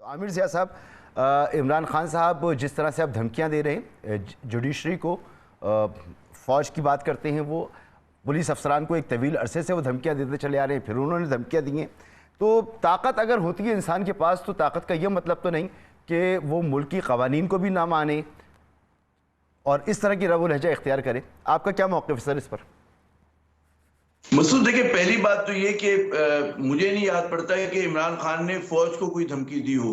عامر ضیاء صاحب، عمران خان صاحب جس طرح سے اب دھمکیاں دے رہے ہیں جوڈیشری کو، فوج کی بات کرتے ہیں، وہ پولیس افسران کو ایک طویل عرصے سے وہ دھمکیاں دیتے چلے آ رہے ہیں، پھر انہوں نے دھمکیاں دی ہیں. تو طاقت اگر ہوتی ہے انسان کے پاس تو طاقت کا یہ مطلب تو نہیں کہ وہ ملکی قوانین کو بھی نہ مانے اور اس طرح کی رو و لہجہ اختیار کرے. آپ کا کیا موقف ہے سر اس پر؟ مسعود دیکھیں، پہلی بات تو یہ کہ مجھے نہیں یاد پڑتا ہے کہ عمران خان نے فوج کو کوئی دھمکی دی ہو.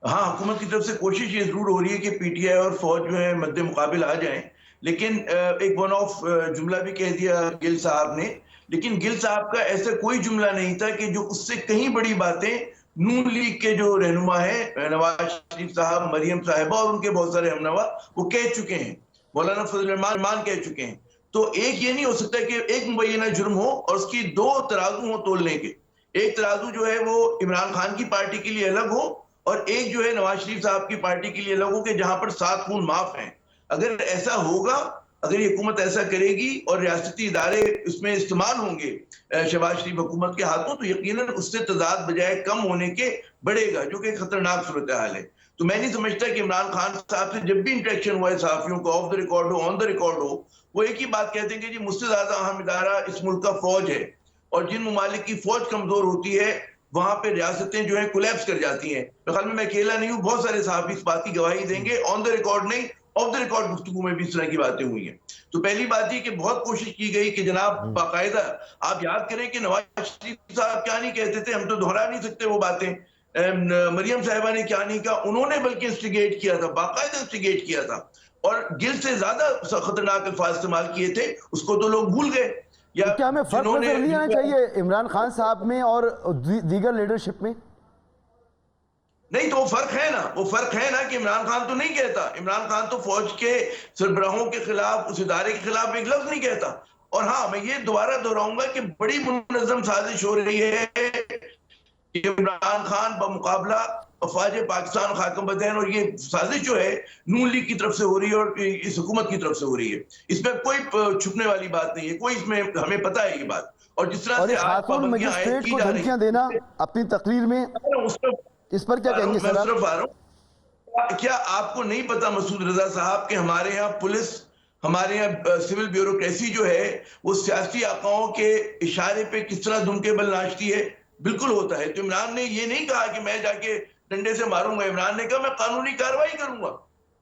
ہاں، حکومت کی طرف سے کوشش یہ ضرور ہو رہی ہے کہ پی ٹی آئی اور فوج جو ہے مد مقابل آ جائیں، لیکن ایک ون آف جملہ بھی کہہ دیا گل صاحب نے. لیکن گل صاحب کا ایسا کوئی جملہ نہیں تھا کہ جو اس سے کہیں بڑی باتیں نون لیگ کے جو رہنما ہیں نواز شریف صاحب، مریم صاحبہ اور ان کے بہت سارے ہمنوا وہ کہہ چکے ہیں. مولانا فضل الرحمان کہہ چکے ہیں. تو ایک یہ نہیں ہو سکتا کہ ایک مبینہ جرم ہو اور اس کی دو ترازو ہوں تولنے کے. ایک ترازو جو ہے وہ عمران خان کی پارٹی کے لیے الگ ہو اور ایک جو ہے نواز شریف صاحب کی پارٹی کے لیے الگ ہو، کہ جہاں پر 7 خون معاف ہیں. اگر ایسا ہوگا، اگر یہ حکومت ایسا کرے گی اور ریاستی ادارے اس میں استعمال ہوں گے شہباز شریف حکومت کے ہاتھوں، تو یقیناً اس سے تضاد بجائے کم ہونے کے بڑھے گا، جو کہ خطرناک صورتحال ہے. تو میں نہیں سمجھتا کہ عمران خان صاحب سے جب بھی انٹریکشن ہوا ہے صحافیوں کو، آف دا ریکارڈ ہو، آن دا ریکارڈ ہو، وہ ایک ہی بات کہتے ہیں کہ جی مجھ سے زیادہ اہم ادارہ اس ملک کا فوج ہے، اور جن ممالک کی فوج کمزور ہوتی ہے وہاں پہ ریاستیں جو ہیں کولیپس کر جاتی ہیں. خیال میں اکیلا نہیں ہوں، بہت سارے صحافی اس بات کی گواہی دیں گے، آن دا ریکارڈ نہیں، آف دا ریکارڈ گفتگو میں بھی اس طرح کی باتیں ہوئی ہیں. تو پہلی بات یہ کہ بہت کوشش کی گئی کہ جناب باقاعدہ آپ یاد کریں کہ نواز شریف صاحب کیا نہیں کہتے تھے، ہم تو دہرا نہیں سکتے وہ باتیں. مریم صاحبہ نے کیا نہیں کہا، انہوں نے بلکہ انسٹیگیٹ کیا تھا، باقاعدہ انسٹیگیٹ کیا تھا، اور گل سے زیادہ خطرناک الفاظ استعمال کیے تھے. اس کو تو لوگ بھول گئے. تو کیا ہمیں فرق نظر نہیں آنا چاہیے عمران خان صاحب میں اور دیگر لیڈرشپ میں؟ نہیں تو وہ فرق ہے نا، وہ فرق ہے نا کہ عمران خان تو نہیں کہتا. عمران خان تو فوج کے سربراہوں کے خلاف، اس ادارے کے خلاف ایک لفظ نہیں کہتا. اور ہاں، میں یہ دوبارہ دہراؤں گا کہ بڑی منظم سازش ہو رہی ہے کہ عمران خان بمقابلہ افواج پاکستان خاکم بدین، اور یہ سازش جو ہے نون لیگ کی طرف سے ہو رہی ہے اور اس حکومت کی طرف سے ہو رہی ہے. اس میں کوئی چھپنے والی بات نہیں ہے، کوئی اس میں ہمیں پتہ ہے یہ بات. اور جس طرح سے آج پابندیاں عائد کی جا رہی ہیں، دھمکیاں دینا اپنی تقریر میں، اس پر کیا کہیں گے سر آپ؟ کیا آپ کو نہیں پتا مسعود رضا صاحب کہ ہمارے یہاں پولیس، ہمارے یہاں سول بیوروکریسی جو ہے وہ سیاسی آقاؤں کے اشارے پہ کس طرح دم کے بل ناچتی ہے؟ بالکل ہوتا ہے. تو عمران نے یہ نہیں کہا کہ میں جا کے ڈنڈے سے ماروں گا. عمران نے کہا میں قانونی کارروائی کروں گا،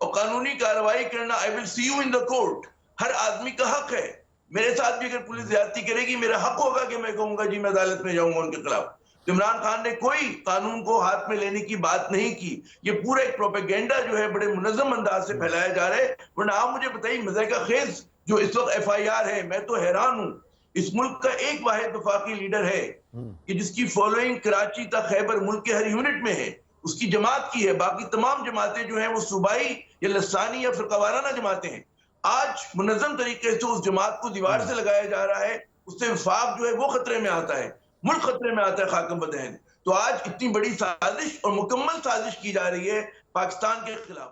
اور قانونی کارروائی کرنا I will see you in the court ہر آدمی کا حق ہے. میرے ساتھ بھی اگر پولیس زیادتی کرے گی، میرا حق ہوگا کہ میں کہوں گا جی میں عدالت میں جاؤں گا ان کے خلاف. عمران خان نے کوئی قانون کو ہاتھ میں لینے کی بات نہیں کی. یہ پورا ایک پروپیگنڈا جو ہے بڑے منظم انداز سے پھیلایا جا رہا ہے. ورنہ آپ مجھے بتائیے، مذائقہ خیز جو اس وقت FIR ہے، میں تو حیران ہوں. اس ملک کا ایک واحد وفاقی لیڈر ہے کہ جس کی فالوئنگ کراچی تا خیبر ملک کے ہر یونٹ میں ہے، اس کی جماعت کی ہے. باقی تمام جماعتیں جو ہیں وہ صوبائی یا لسانی یا فرقہ وارانہ جماعتیں ہیں. آج منظم طریقے سے اس جماعت کو دیوار سے لگایا جا رہا ہے. اس سے وفاق جو ہے وہ خطرے میں آتا ہے، ملک خطرے میں آتا ہے خاکم بدین. تو آج اتنی بڑی سازش اور مکمل سازش کی جا رہی ہے پاکستان کے خلاف.